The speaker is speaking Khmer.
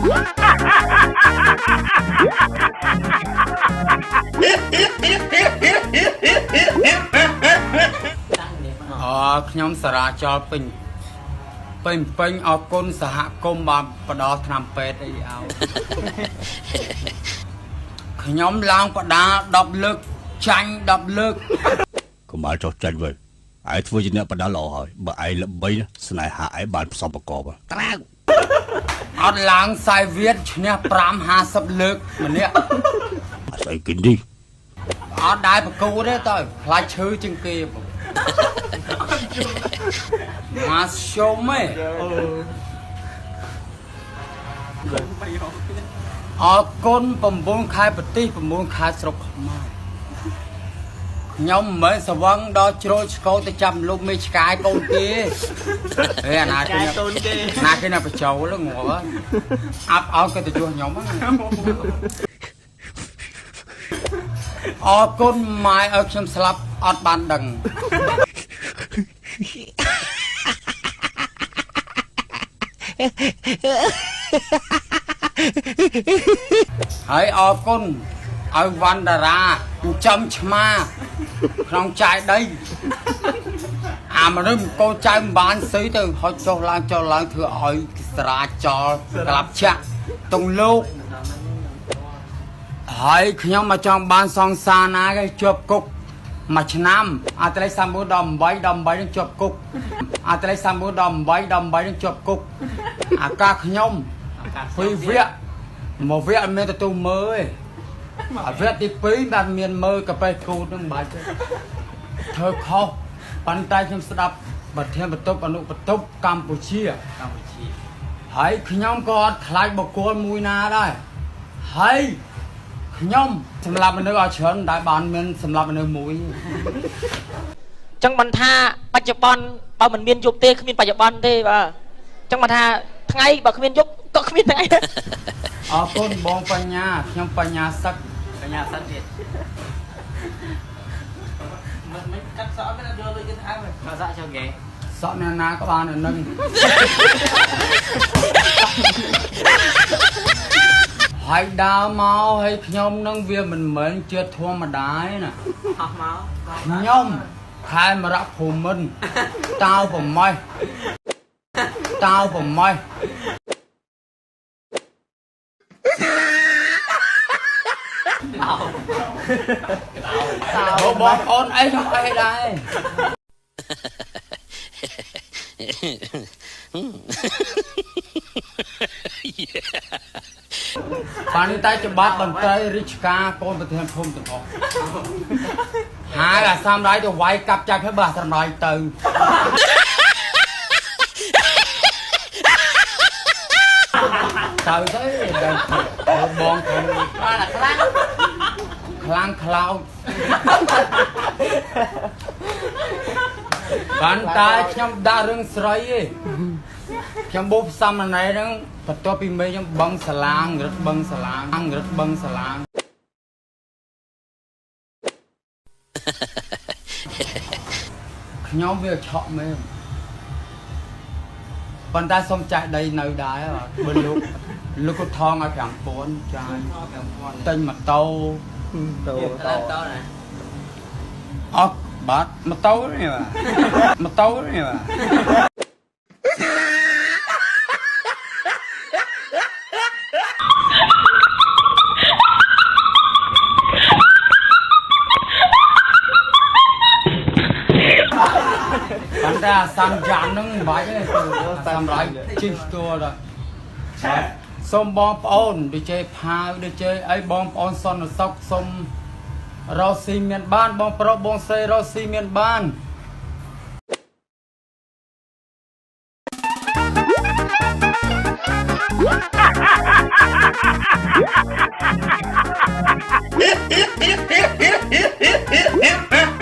ខ្ញុំសារាចលពេញអរគុណសហគមន៍បានផ្ដល់ថ្នាំពេទ្យអីឲ្យខ្ញុំឡើងបដា10លើកចាញ់10លើកកុំឲ្យចុះចាញ់វិញឯងធ្វើជាអ្នកបដាល្អហើយបើឯងល្បីស្នេហាឯងបានផ្សំប្រកបត្រាវអត់ឡើងសាយវៀតឈ្នះ550លើកម្នាក់អត់ស្អីគិននេះអត់ដែរប្រកួតទេតើខ្លាចឈឺជាងគេមកជុំឯងអរគុណ9ខែប្រទេស9ខែស្រុកខ្មែរខ្ញុំមិនមែនស្វឹងដល់ជ្រោយឆ្កោទៅចាប់លោកមេឆ្កាយកូនគេហេអាណាគេកូនគេណាគេណាបញ្ចូលងល់អាប់អោគេទៅជួសខ្ញុំអរគុណម៉ែឲ្យខ្ញុំស្លាប់អត់បានដឹងហើយអរគុណឲ្យវណ្ណតារាចិញ្ចឹមឆ្មាក្នុងចាយដីអាមនុស្សកូនចៅមិនបានស៊ីទៅហុចចុះឡើងធ្វើឲ្យស្រាចលក្លាប់ចាក់តុងលោកហើយខ្ញុំមកចង់បានសង្សារណាគេជាប់គុកមួយឆ្នាំអាត្រៃ34ដល់8នឹងជាប់គុកអាត្រៃ34ដល់8នឹងជាប់គុកអាកាខ្ញុំពីវគ្គមកវគ្គអត់មានទទួលមើលទេអាវគ្គទី2បានមានមើលកាប៉េគូនឹងបាច់ធ្វើខុសប៉ុន្តែខ្ញុំស្ដាប់ប្រធានបន្ទប់អនុបន្ទប់កម្ពុជាហើយខ្ញុំក៏អត់ខ្លាចបកគលមួយណាដែរហើយខ្ញុំសម្រាប់មនុស្សឲ្យច្រើនដែលបានមានសម្រាប់មនុស្សមួយចឹងមិនថាបច្ចុប្បន្នបើមិនមានយប់ទេគ្មានបច្ចុប្បន្នទេបាទចឹងមិនថាថ្ងៃបើគ្មានយប់ក៏គ្មានថ្ងៃអរគុណបងបញ្ញាខ្ញុំបញ្ញាសឹកទៀតមិនកាត់សក់មិនយកលុយគេថែមទេសក់ចូលគេសក់អ្នកណាក៏បាននៅនឹងហើយដើរមកហើយខ្ញុំនឹងវាមិនមែនជាធម្មតាទេណាអស់មកខ្ញុំខែមរៈភូមិន្ទតៅប្រម៉េះបងប្អូនអីខ្ញុំអីដែរបានតែច្បាប់បន្ត្រីរាជការកូនប្រធានភូមិទាំងអស់ហើយអាសាមរៃទៅវាយកាប់ចាច់ហើយបើអាសាមរៃទៅបងខ្លាំងខ្លោចបានតែខ្ញុំដាក់រឿងស្រីឯងខ្ញុំបូផ្សំណណែហ្នឹងបន្ទាប់ពីមេខ្ញុំបឹងសាឡាងរត់បឹងសាឡាងខ្ញុំវាឆក់មែនប៉ុន្តែសុំចាច់ដីនៅដែរបើលោកគាត់ថងឲ្យ 5000 ចាយទិញម៉ូតូណាអត់បាទម៉ូតូនេះបាទប៉ុន្តែអាសាំយ៉ានហ្នឹងមិនបាច់ទេសម្រាប់ជីស្ទួលដល់សូមបងប្អូនដូចជាផាវដូចជាអីបងប្អូនសន្តិសុខសូមរកស៊ីមានបានបងប្រុសបងស្រីរកស៊ីមានបានHip, hip, hip, hip, hip, hip, hip, hip, hip.